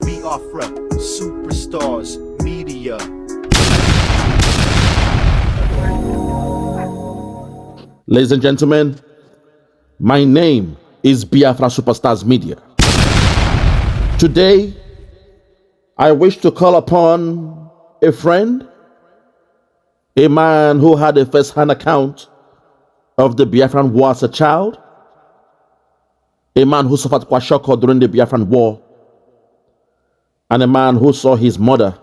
Biafra, superstars, media. Ladies and gentlemen, my name is Biafran Superstars Media. Today, I wish to call upon a friend, a man who had a first-hand account of the Biafran War as a child, a man who suffered kwashoko during the Biafran War, and a man who saw his mother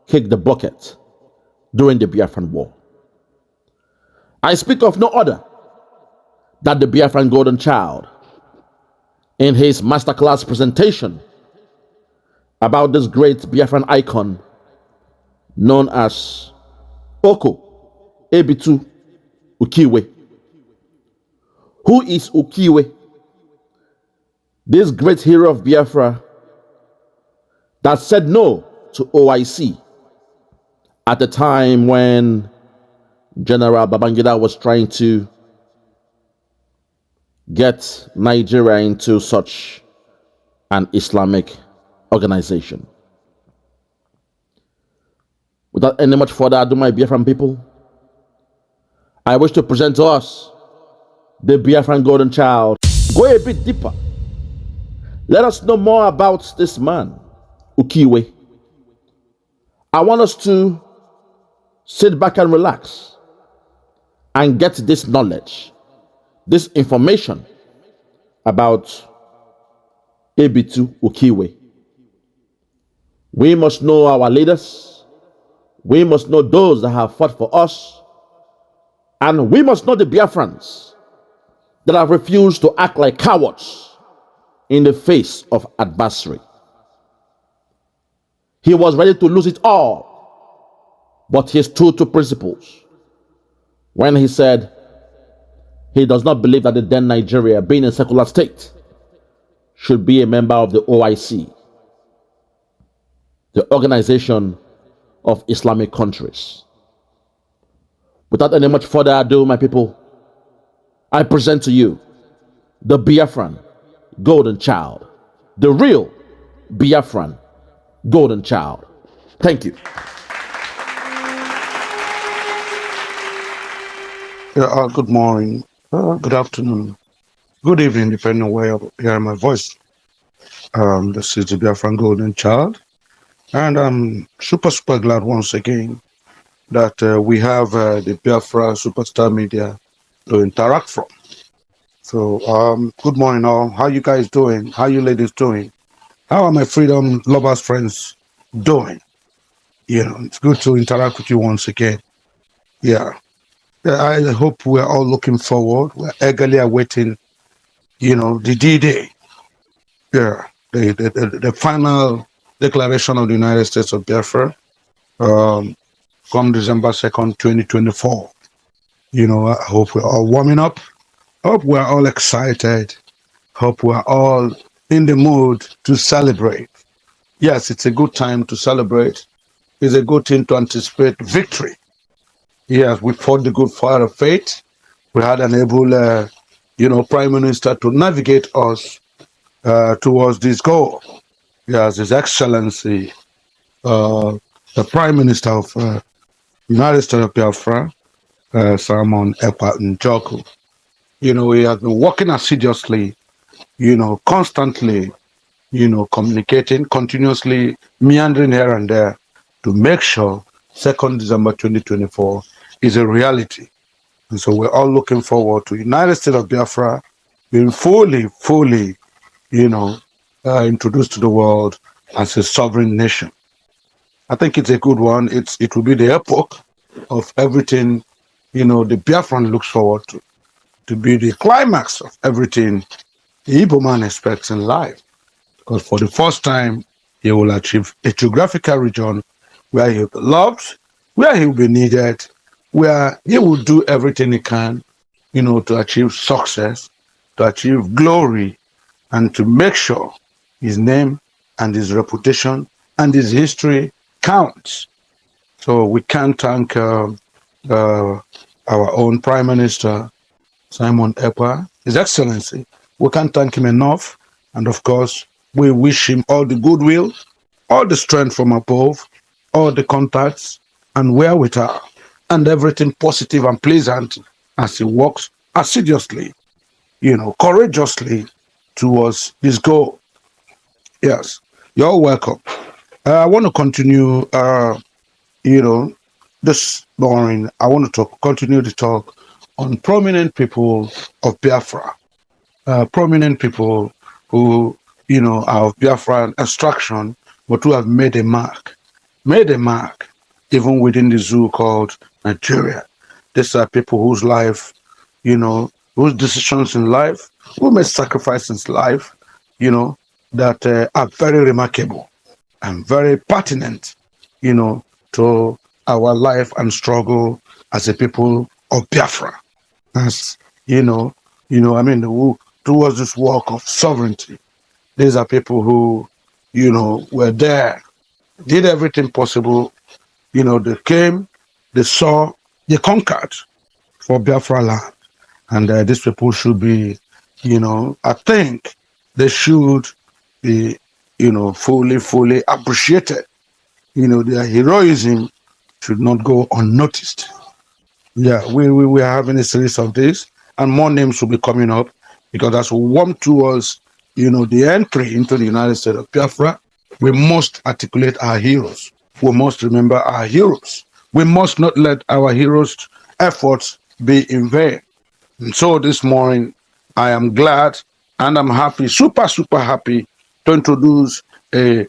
kick the bucket during the Biafran War. I speak of no other than the Biafran Golden Child in his masterclass presentation about this great Biafran icon known as OKOH, EBITU, Ukiwe. Who is Ukiwe? This great hero of Biafra that said no to O.I.C at the time when General Babangida was trying to get Nigeria into such an Islamic organization. Without any much further ado, my Biafran people, I wish to present to us the Biafran Golden Child. Go a bit deeper. Let us know more about this man, Ukiwe. I want us to sit back and relax and get this knowledge, this information about EBITU Ukiwe. We must know our leaders. We must know those that have fought for us. And we must know the Biafrans that have refused to act like cowards in the face of adversary. He was ready to lose it all, but he stood to principles when he said he does not believe that the then Nigeria, being a secular state, should be a member of the O.I.C, the Organization of Islamic Countries. Without any much further ado, my people, I present to you the Biafran Golden Child, the real Biafran Golden Child. Thank you. Good morning, good afternoon, good evening, depending on where you're hearing my voice. This is the Biafran Golden Child, and I'm super glad once again that we have the Biafra Superstar Media to interact from. So, good morning all. How you guys doing? How you ladies doing? How are my freedom lovers friends doing? You know, it's good to interact with you once again. Yeah, I hope we're all looking forward. We're eagerly awaiting, you know, the D-Day. Yeah, the final declaration of the United States of Biafra come December 2nd, 2024. You know, I hope we're all warming up. Hope we're all excited. Hope we're all in the mood to celebrate. Yes, it's a good time to celebrate. It's a good thing to anticipate victory. Yes, we fought the good fight of faith. We had an able, Prime Minister to navigate us towards this goal. Yes, His Excellency, the Prime Minister of United States of Biafra, Simon Ekpa Njoku. You know, he has been working assiduously, constantly, communicating, continuously meandering here and there to make sure 2nd December 2024 is a reality. And so we're all looking forward to United States of Biafra being fully, introduced to the world as a sovereign nation. I think it's a good one. It will be the epoch of everything, the Biafran looks forward to be the climax of everything the Igbo man expects in life. Because for the first time, he will achieve a geographical region where he will be loved, where he will be needed, where he will do everything he can, to achieve success, to achieve glory, and to make sure his name and his reputation and his history counts. So we can thank our own Prime Minister, Simon Ekpa, His Excellency. We can't thank him enough. And of course, We wish him all the goodwill, all the strength from above, all the contacts and wherewithal, and everything positive and pleasant as he works assiduously, courageously towards his goal. Yes, you're welcome. I want to continue, this morning. I want to continue to talk on prominent people of Biafra, prominent people who, are of Biafran extraction, but who have made a mark even within the zoo called Nigeria. These are people whose life, whose decisions in life, who made sacrifices in life, that are very remarkable and very pertinent, to our life and struggle as a people of Biafra. As who towards this work of sovereignty. These are people who, were there, did everything possible. They came, they saw, they conquered for Biafra land. And these people should be, I think they should be, fully appreciated. Their heroism should not go unnoticed. Yeah, we are having a series of this, and more names will be coming up, because as we warm towards, the entry into the United States of Biafra, we must articulate our heroes. We must remember our heroes. We must not let our heroes' efforts be in vain. And so this morning, I am glad and I'm happy, super, super happy to introduce a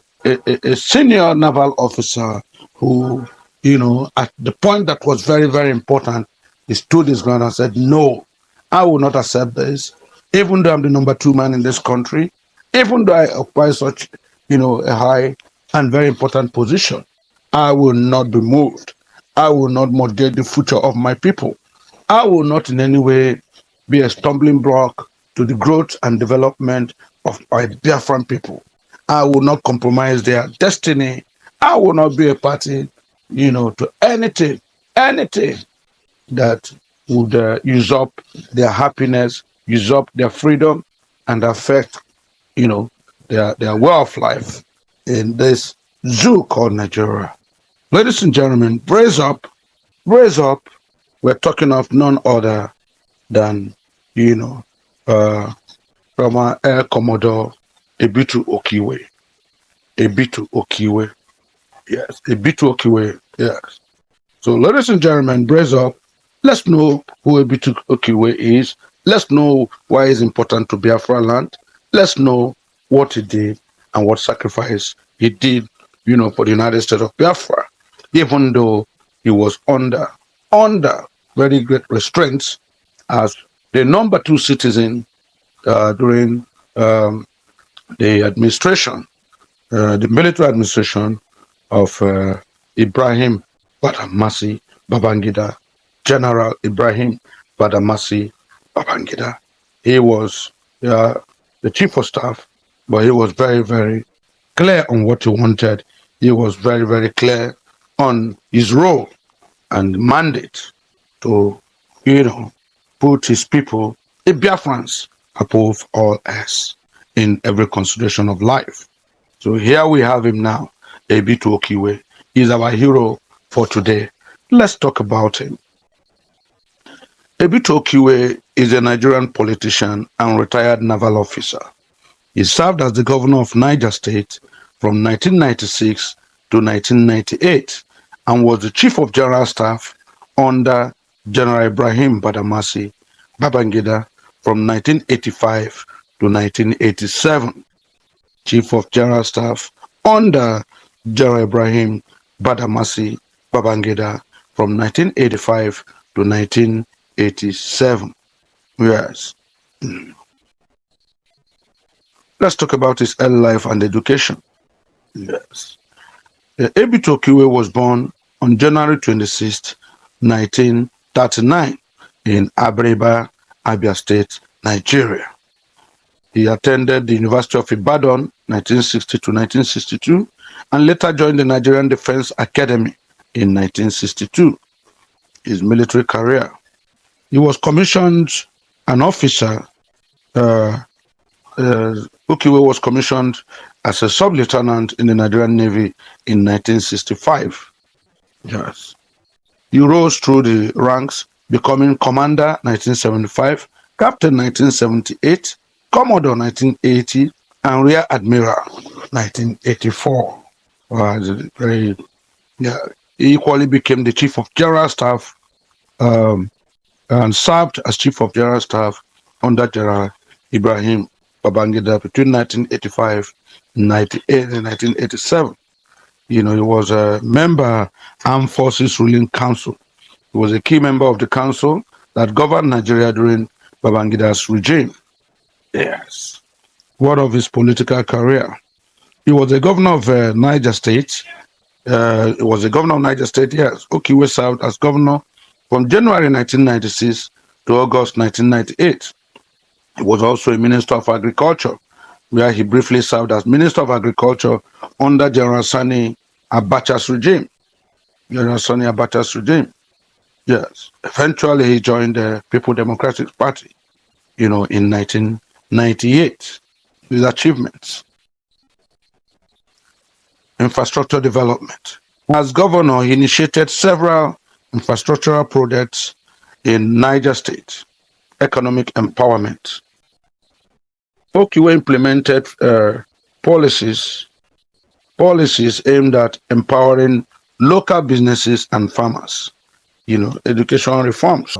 senior naval officer who, at the point that was very, very important, he stood his ground and said, no, I will not accept this. Even though I'm the #2 man in this country, even though I occupy such, a high and very important position, I will not be moved. I will not mortgage the future of my people. I will not in any way be a stumbling block to the growth and development of my Biafran people. I will not compromise their destiny. I will not be a party, to anything that would usurp their happiness, usurp their freedom, and affect, their way of life in this zoo called Nigeria. Ladies and gentlemen, brace up, brace up. We're talking of none other than, from our Air Commodore EBITU Ukiwe. EBITU Ukiwe. Yes, EBITU Ukiwe. Yes. So, ladies and gentlemen, brace up. Let's know who EBITU Ukiwe is. Let's know why it's important to Biafra land. Let's know what he did and what sacrifice he did, for the United States of Biafra, even though he was under very great restraints as the #2 citizen during the administration, the military administration of Ibrahim Badamasi Babangida, General Ibrahim Badamasi Babangida. He was the chief of staff, but he was very, very clear on what he wanted. He was very, very clear on his role and mandate to, put his people, the Biafrans, above all else in every consideration of life. So here we have him now, EBITU Ukiwe. He's our hero for today. Let's talk about him. EBITU Ukiwe is a Nigerian politician and retired naval officer. He served as the governor of Niger State from 1996 to 1998 and was the chief of general staff under General Ibrahim Badamasi Babangida from 1985 to 1987. Chief of General Staff under General Ibrahim Badamasi Babangida from 1985 to 1987. Yes. Let's talk about his early life and education. Yes. EBITU Ukiwe was born on January 26, 1939 in Abreba, Abia State, Nigeria. He attended the University of Ibadan 1960 to 1962 and later joined the Nigerian Defense Academy in 1962. His military career. He was commissioned an officer Ukiwe was commissioned as a sub-lieutenant in the Nigerian Navy in 1965. Yes. He rose through the ranks, becoming commander 1975, captain 1978, commodore 1980, and rear admiral 1984. Very, yeah. He equally became the chief of general staff and served as chief of general staff under General Ibrahim Babangida between 1985 and 1987. You know, he was a member Armed Forces Ruling Council. He was a key member of the council that governed Nigeria during Babangida's regime. Yes. What of his political career? He was a governor of Niger State. He was a governor of Niger State, yes. Ukiwe served as governor from January 1996 to August 1998. He was also a minister of agriculture, where he briefly served as Minister of Agriculture under General Sani Abacha's regime. General Sani Abacha's regime. Yes. Eventually, he joined the People Democratic Party, you know, in 1998. His achievements. Infrastructure development. As governor, he initiated several infrastructural projects in Niger State. Economic empowerment. Ukiwe implemented policies aimed at empowering local businesses and farmers. You know, educational reforms.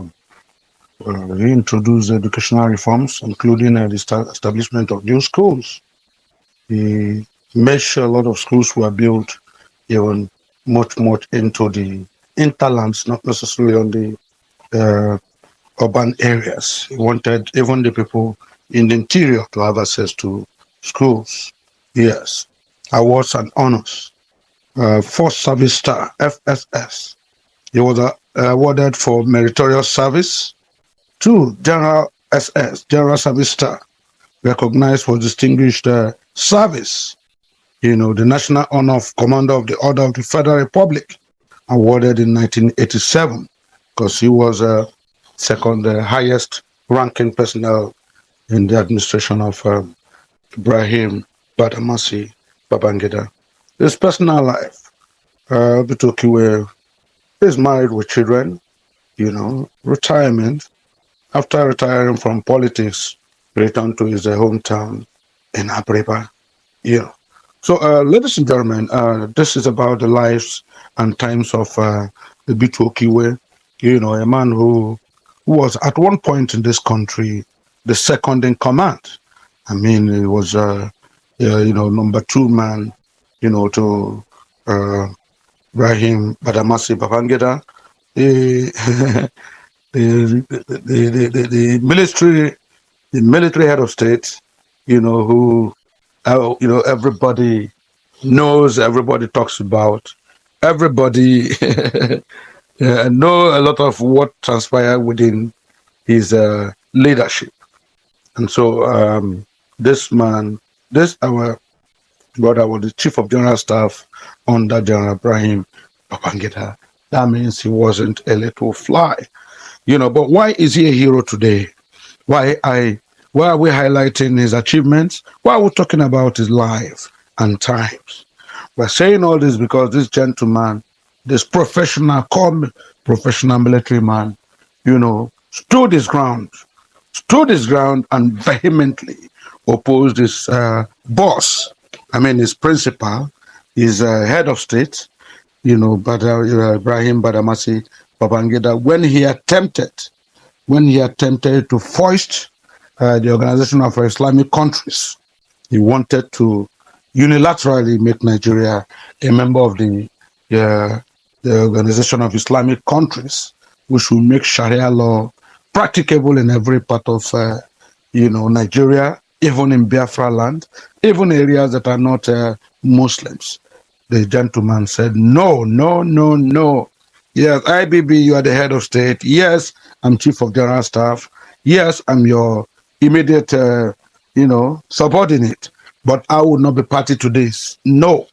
He introduced educational reforms, including the establishment of new schools. He made sure a lot of schools were built even much into the interlands, not necessarily on the urban areas. He wanted even the people in the interior to have access to schools. Yes. Awards and honors. First Service Star, FSS. He was awarded for meritorious service. 2, General SS, General Service Star, recognized for distinguished service. You know, the National Honor of Commander of the Order of the Federal Republic, awarded in 1987, because he was second highest ranking personnel in the administration of Ibrahim Badamasi Babangida. His personal life, Ukiwe is married with children, you know, retirement. After retiring from politics, returned to his hometown in Abreba, you know. So, ladies and gentlemen, this is about the lives and times of EBITU Ukiwe, you know, a man who was at one point in this country the second in command. I mean, he was, you know, number 2 man, you know, to Ibrahim Badamasi Babangida. The military head of state, you know, who, you know, everybody knows, everybody talks about, everybody know a lot of what transpired within his leadership. And so this man, our brother was the chief of general staff under General Ibrahim Babangida. That means he wasn't a little fly. You know, but why is he a hero today? Why are we highlighting his achievements? Why are we talking about his life and times? We're saying all this because this gentleman, this professional military man, you know, stood his ground and vehemently opposed his boss, his principal, his head of state, you know, Ibrahim Badamasi Babangida, when he attempted to foist the Organization of Islamic Countries. He wanted to unilaterally make Nigeria a member of the Organization of Islamic Countries, which will make Sharia law practicable in every part of Nigeria, even in Biafra land, even areas that are not Muslims. The gentleman said, no. Yes, IBB, you are the head of state. Yes, I'm chief of general staff. Yes, I'm your immediate, subordinate. But I will not be party to this. No.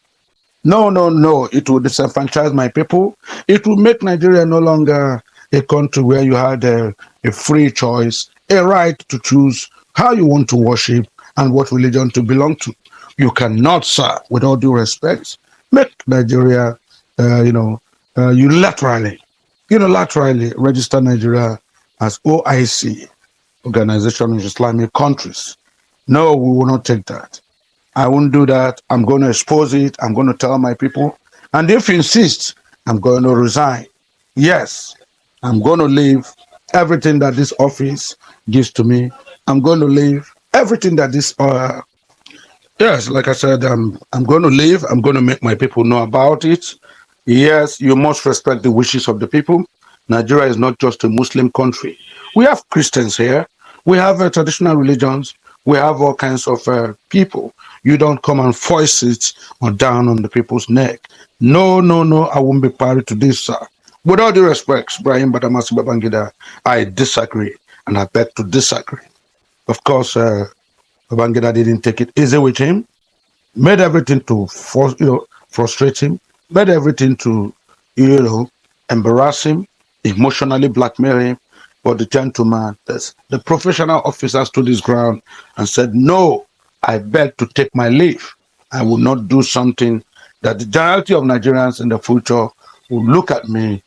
It will disenfranchise my people. It will make Nigeria no longer a country where you had a free choice, a right to choose how you want to worship and what religion to belong to. You cannot, sir, with all due respect, make Nigeria, unilaterally register Nigeria as O.I.C, Organization of Islamic Countries. No, we will not take that. I won't do that. I'm going to expose it. I'm going to tell my people. And if you insist, I'm going to resign. Yes, I'm going to leave everything that this office gives to me. I'm going to leave everything that this, yes, like I said, I'm going to leave. I'm going to make my people know about it. Yes, you must respect the wishes of the people. Nigeria is not just a Muslim country. We have Christians here. We have traditional religions. We have all kinds of people. You don't come and force it or down on the people's neck. No, no, no, I won't be party to this, sir. With all due respect, Ibrahim Badamasi Babangida, I disagree, and I beg to disagree. Of course, Babangida didn't take it easy with him, made everything to frustrate him, made everything to, embarrass him, emotionally blackmail him. But the gentleman, the professional officer stood his ground and said, no, I beg to take my leave. I will not do something that the generality of Nigerians in the future will look at me,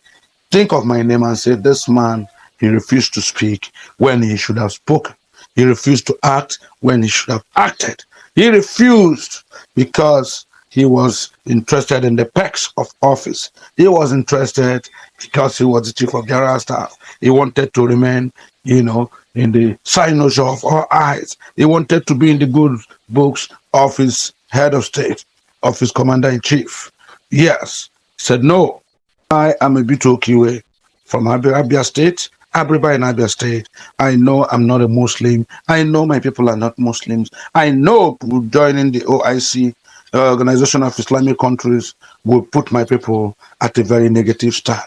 think of my name and say, this man, he refused to speak when he should have spoken. He refused to act when he should have acted. He refused because he was interested in the perks of office. He was interested because he was the chief of general staff. He wanted to remain, in the signature of all eyes. He wanted to be in the good books of his head of state, of his commander-in-chief. Yes, he said, no, I am EBITU Ukiwe from Abia State, Abriba in Abia State. I know I'm not a Muslim. I know my people are not Muslims. I know joining the O.I.C, Organization of Islamic Countries, will put my people at a very negative stand.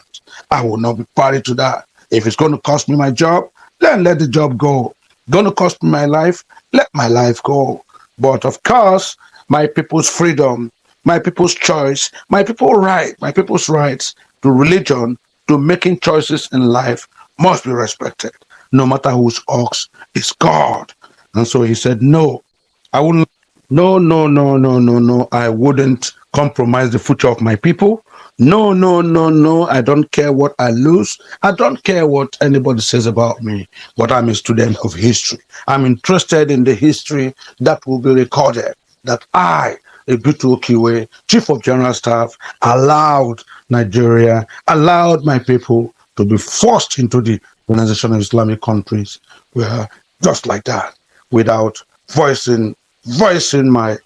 I will not be party to that. If it's going to cost me my job, then let the job go. Going to cost me my life, let my life go. But of course, my people's freedom, my people's choice, my people's rights to religion, to making choices in life must be respected, no matter whose ox is God. And so he said, no, I wouldn't. No, no, no, no, no, no. I wouldn't compromise the future of my people. No, no, no, no. I don't care what I lose. I don't care what anybody says about me, but I'm a student of history. I'm interested in the history that will be recorded, that I, EBITU Ukiwe, Chief of General Staff, allowed Nigeria, allowed my people to be forced into the Organization of Islamic Countries, where just like that, without voicing my,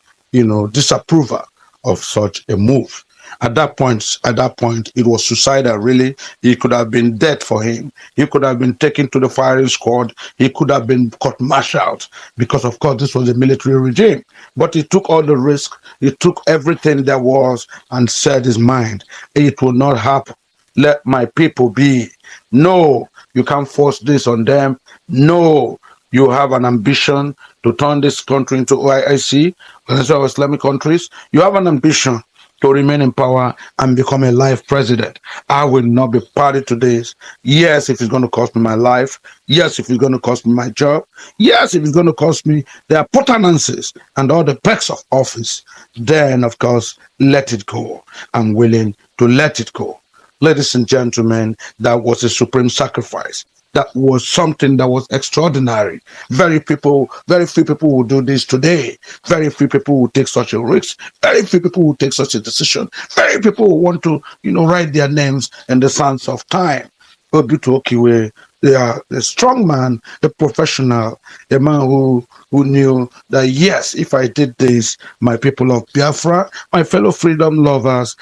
disapproval of such a move. At that point, it was suicidal, really. He could have been dead for him. He could have been taken to the firing squad. He could have been court-martialed because, of course, this was a military regime. But he took all the risk. He took everything there was and said his mind, it will not happen. Let my people be. No, you can't force this on them. No, you have an ambition to turn this country into O.I.C, Organization of Islamic Countries. You have an ambition to remain in power and become a life president. I will not be party to this. Yes, if it's going to cost me my life. Yes, if it's going to cost me my job. Yes, if it's going to cost me the appurtenances and all the perks of office, then, of course, let it go. I'm willing to let it go. Ladies and gentlemen, that was a supreme sacrifice. That was something that was extraordinary. Very few people will do this today. Very few people will take such a risk. Very few people will take such a decision. Very people will want to, write their names in the sands of time. EBITU Ukiwe, they are a strong man, a professional, a man who knew that, yes, if I did this, my people of Biafra, my fellow freedom lovers,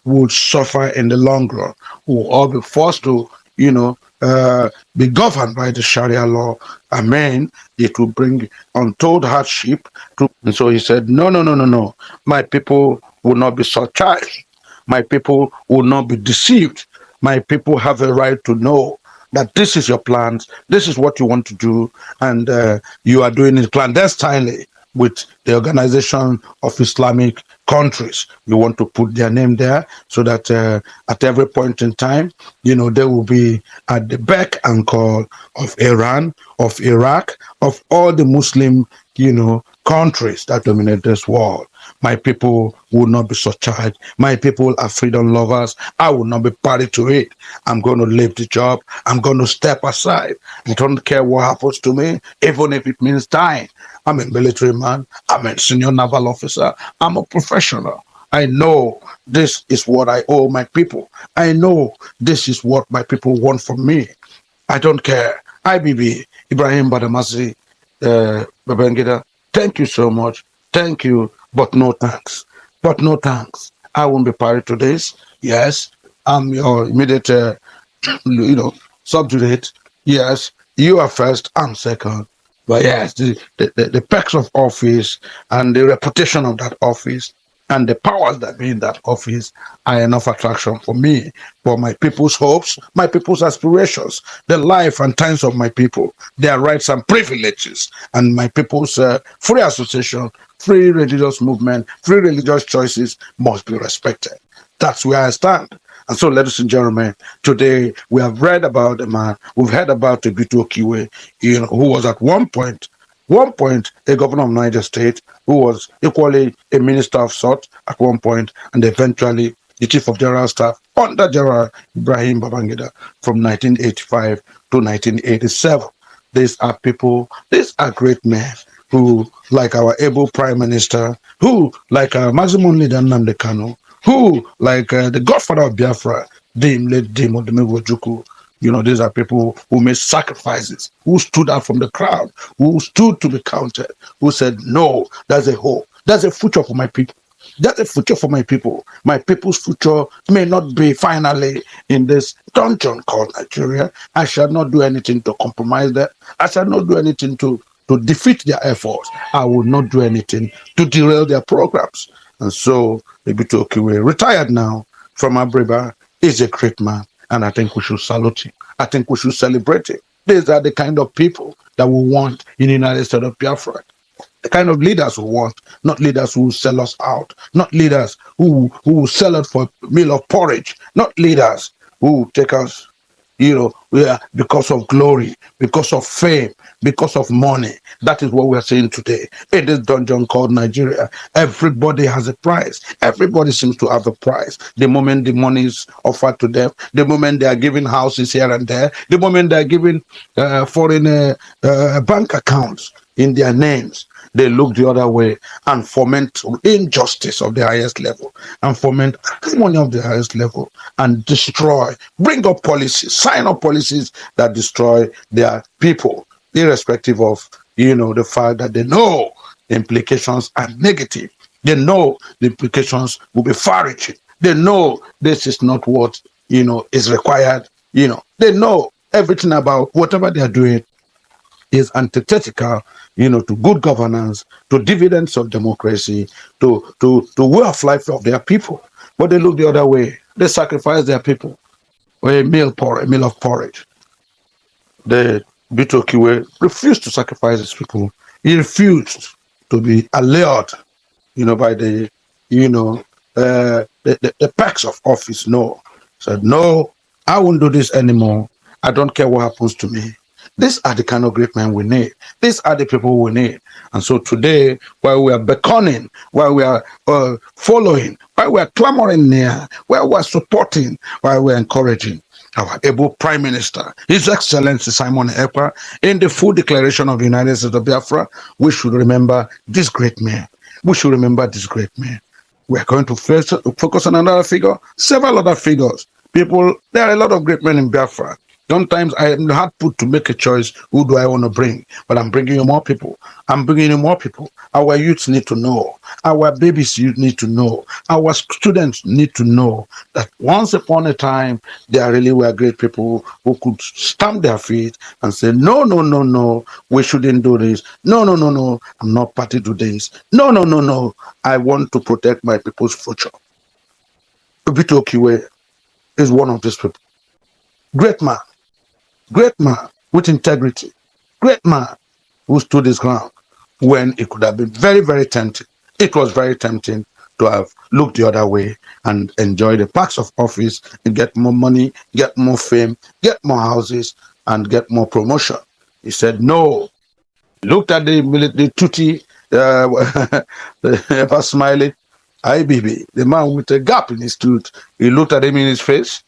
would suffer in the long run, will all be forced to, be governed by the Sharia law. Amen. It will bring untold hardship. And so he said, no, no, no, no, no. My people will not be surcharged. My people will not be deceived. My people have a right to know that this is your plans, this is what you want to do, and you are doing it clandestinely with the Organization of Islamic Countries. You want to put their name there so that at every point in time, they will be at the beck and call of Iran, of Iraq, of all the Muslim countries that dominate this world. My people will not be surcharged. My people are freedom lovers. I will not be party to it. I'm going to leave the job. I'm going to step aside. I don't care what happens to me, even if it means dying. I'm a military man. I'm a senior naval officer. I'm a professional. I know this is what I owe my people. I know this is what my people want from me. I don't care. IBB, Ibrahim Badamasi, Babangida, thank you so much. Thank you, but no thanks. But no thanks. I won't be party to this. Yes, I'm your immediate, subjugate. Yes, you are first, I'm second. But yes, the perks of office and the reputation of that office and the powers that be in that office are enough attraction for me, for my people's hopes, my people's aspirations, the life and times of my people, their rights and privileges, and my people's free association, free religious movement, free religious choices must be respected. That's where I stand. And so, ladies and gentlemen, today we have read about a man, we've heard about EBITU Ukiwe, who was at one point a governor of Niger State, who was equally a minister of sorts at one point, and eventually the chief of general staff under General Ibrahim Babangida from 1985 to 1987. These are people, these are great men who, like our able prime minister, who, like our maximum leader NnamdiKanu, who, like the godfather of Biafra, late Dim Odumegwu, these are people who made sacrifices, who stood out from the crowd, who stood to be counted, who said, no, there's a hope, there's a future for my people. That's a future for my people. My people's future may not be finally in this dungeon called Nigeria. I shall not do anything to compromise that. I shall not do anything to defeat their efforts. I will not do anything to derail their programs. And so, EBITU Ukiwe, retired now from Abreba, is a great man. And I think we should salute him. I think we should celebrate him. These are the kind of people that we want in the United States of Biafra. The kind of leaders we want, not leaders who sell us out, not leaders who sell us for a meal of porridge, not leaders who take us, because of glory, because of fame, because of money. That is what we're saying today. In this dungeon called Nigeria, everybody has a price. Everybody seems to have a price. The moment the money is offered to them, the moment they are giving houses here and there, the moment they are giving foreign bank accounts in their names, they look the other way and foment injustice of the highest level and foment harmony of the highest level and destroy, bring up policies, sign up policies that destroy their people, irrespective of, the fact that they know the implications are negative. They know the implications will be far-reaching. They know this is not what, is required. They know everything about whatever they are doing is antithetical, to good governance, to dividends of democracy, to way of life of their people. But they look the other way. They sacrifice their people for a meal of porridge. The EBITU Ukiwe refused to sacrifice his people. He refused to be allured, by the perks of office. No, said no, I won't do this anymore. I don't care what happens to me. These are the kind of great men we need. These are the people we need. And so today, while we are beckoning, while we are following, while we are clamoring near, while we are supporting, while we are encouraging our able Prime Minister, His Excellency Simon Ekpa, in the full declaration of the United States of Biafra, we should remember this great man. We should remember this great man. We are going to first focus on another figure, several other figures. People, there are a lot of great men in Biafra. Sometimes I am hard put to make a choice. Who do I want to bring? But I'm bringing you more people. I'm bringing you more people. Our youths need to know. Our babies need to know. Our students need to know that once upon a time, there really were great people who could stamp their feet and say, no, no, no, no, we shouldn't do this. No, no, no, no, I'm not party to this. No, no, no, no, I want to protect my people's future. EBITU Ukiwe is one of these people. Great man with integrity, great man who stood his ground when it could have been very, very tempting. It was very tempting to have looked the other way and enjoy the perks of office and get more money, get more fame, get more houses, and get more promotion. He said, no, Looked at the Tutti, ever smiling, IBB, the man with a gap in his tooth. He looked at him in his face.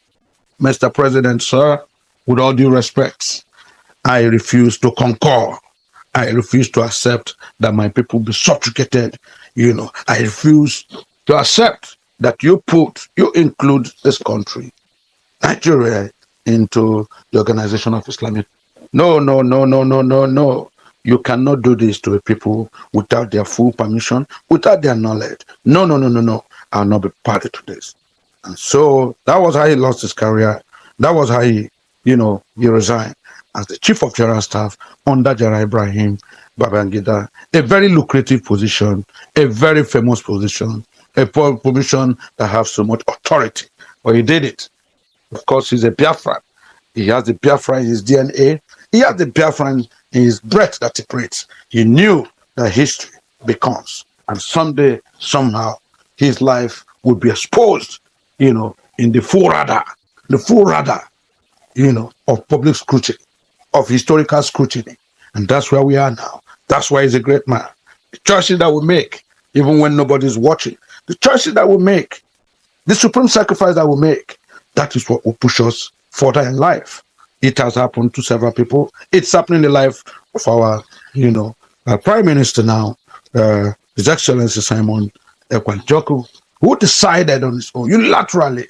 Mr. President, sir, with all due respect, I refuse to concur. I refuse to accept that my people be subjugated. I refuse to accept that you include this country, Nigeria, into the Organization of Islamic. No, no, no, no, no, no, no. You cannot do this to a people without their full permission, without their knowledge. No, no, no, no, no. I'll not be party to this. And so that was how he lost his career. That was how he resigned as the Chief of General Staff under General Ibrahim Babangida. A very lucrative position, a very famous position, a position that has so much authority. But he did it. Of course, he's a Biafran. He has the Biafran in his DNA. He has the Biafran in his breath that he breathes. He knew that history becomes. And someday, somehow, his life would be exposed, in the full radar, of public scrutiny, of historical scrutiny. And that's where we are now. That's why he's a great man. The choices that we make, even when nobody's watching, the choices that we make, the supreme sacrifice that we make, that is what will push us further in life. It has happened to several people. It's happening in the life of our, Prime Minister now, His Excellency Simon Ekpa, who decided on his own, unilaterally,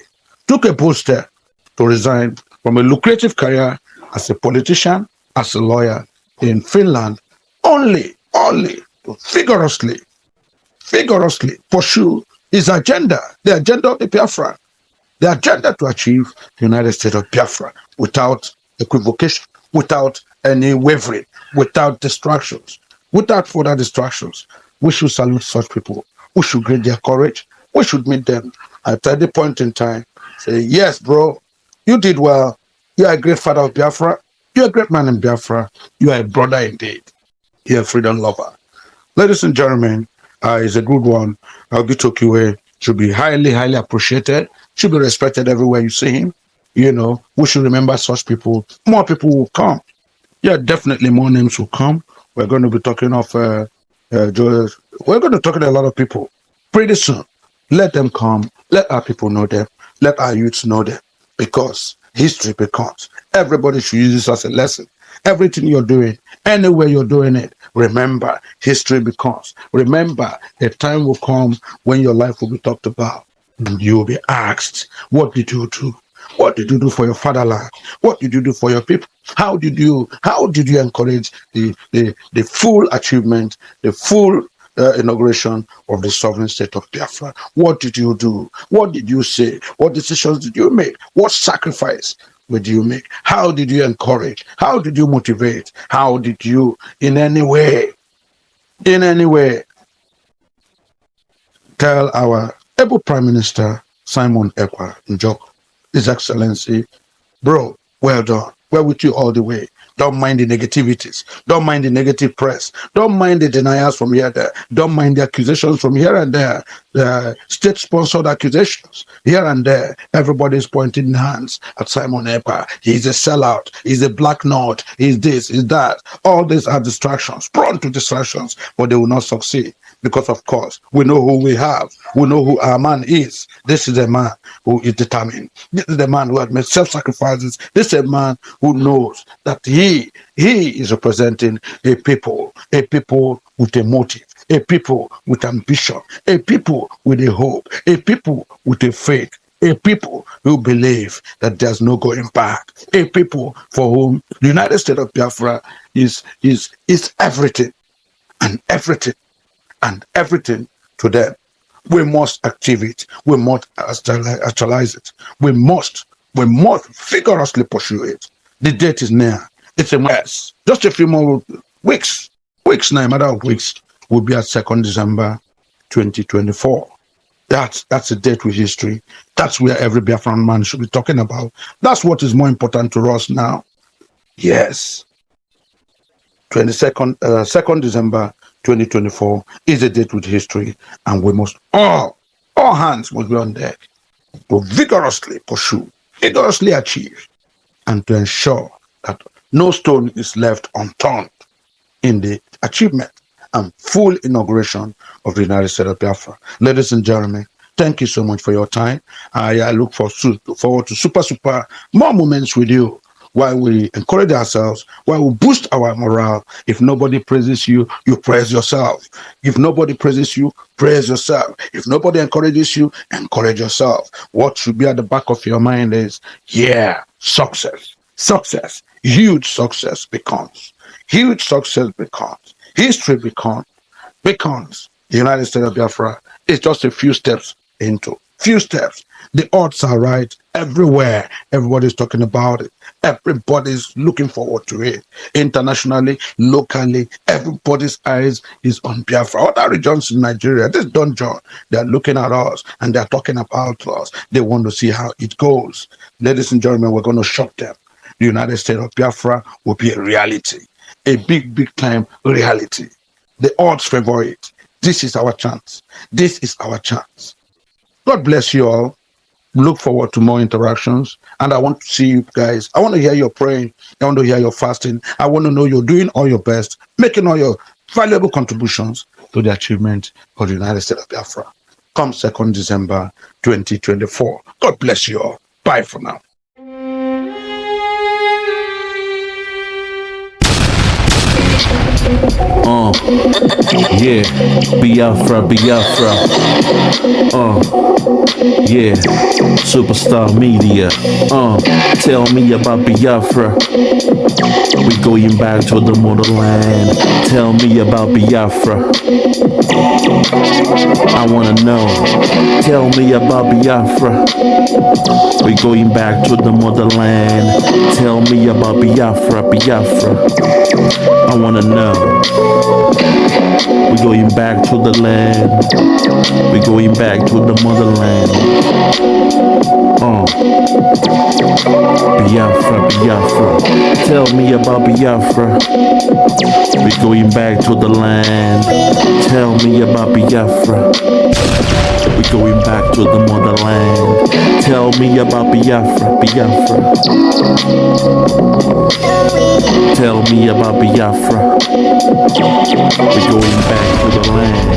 took a bold step to resign from a lucrative career as a politician, as a lawyer in Finland, only to vigorously pursue his agenda, the agenda of the Biafran, the agenda to achieve the United States of Biafra without equivocation, without any wavering, without distractions, without further distractions. We should salute such people. We should grade their courage. We should meet them at any point in time. Say, yes, bro, you did well. You are a great father of Biafra. You're a great man in Biafra. You are a brother indeed. You're a freedom lover. Ladies and gentlemen, it's a good one. Albito Ukiwe should be highly, highly appreciated, should be respected everywhere you see him. We should remember such people. More people will come. Yeah, definitely more names will come. We're going to be talking of, we're going to talk to a lot of people pretty soon. Let them come. Let our people know them. Let our youths know them. Because history becomes. Everybody should use this as a lesson. Everything you're doing, anywhere you're doing it, remember, history becomes. Remember, a time will come when your life will be talked about. And you will be asked, what did you do? What did you do for your fatherland? What did you do for your people? How did you encourage the full achievement, the full inauguration of the sovereign state of Biafra? What did you do? What did you say? What decisions did you make? What sacrifice did you make? How did you encourage? How did you motivate? How did you, in any way, tell our able Prime Minister Simon Ekpa Njok, His Excellency, bro, well done. We're with you all the way. Don't mind the negativities. Don't mind the negative press. Don't mind the denials from here and there. Don't mind the accusations from here and there. The state-sponsored accusations here and there. Everybody's pointing hands at Simon Ekpa. He's a sellout. He's a black nod. He's this, he's that. All these are distractions, prone to distractions, but they will not succeed. Because, of course, we know who we have. We know who our man is. This is a man who is determined. This is the man who has made self-sacrifices. This is a man who knows that he is representing a people with a motive, a people with ambition, a people with a hope, a people with a faith, a people who believe that there's no going back, a people for whom the United States of Biafra is everything and everything to them. We must achieve it. We must actualize it. We must vigorously pursue it. The date is near. It's a mess. Just a few more weeks now, a matter of weeks, will be at 2nd December 2024. That's a date with history. That's where every Biafran man should be talking about. That's what is more important to us now. Yes. 2nd December 2024 is a date with history, and we must all hands must be on deck to vigorously pursue, vigorously achieve, and to ensure that no stone is left unturned in the achievement and full inauguration of the United States of Biafra. Ladies and gentlemen, thank you so much for your time. I look forward to super more moments with you while we encourage ourselves, while we boost our morale. If nobody praises you, you praise yourself. If nobody praises you, praise yourself. If nobody encourages you, encourage yourself. What should be at the back of your mind is, yeah, success. Success. Huge success becomes. Huge success becomes. History becomes the United States of Biafra is just a few steps into. Few steps. The odds are right everywhere. Everybody's talking about it. Everybody's looking forward to it. Internationally, locally, everybody's eyes is on Biafra. Other regions in Nigeria, this Don John, they're looking at us and they're talking about us. They want to see how it goes. Ladies and gentlemen, we're going to shock them. The United States of Biafra will be a reality. A big time reality. The odds favor it. This is our chance. This is our chance. God bless you all. Look forward to more interactions. And I want to see you guys. I want to hear your praying. I want to hear your fasting. I want to know you're doing all your best, making all your valuable contributions to the achievement of the United States of Biafra. Come 2nd December 2024. God bless you all. Bye for now. Yeah, Biafra. Yeah, Superstar Media. Tell me about Biafra. We going back to the motherland. Tell me about Biafra. I wanna know. Tell me about Biafra. We going back to the motherland. Tell me about Biafra. I wanna know. We're going back to the land. We're going back to the motherland. Biafra. Tell me about Biafra. We're going back to the land. Tell me about Biafra. We're going back to the motherland. Tell me about Biafra. Tell me about Biafra. We're going back to the land.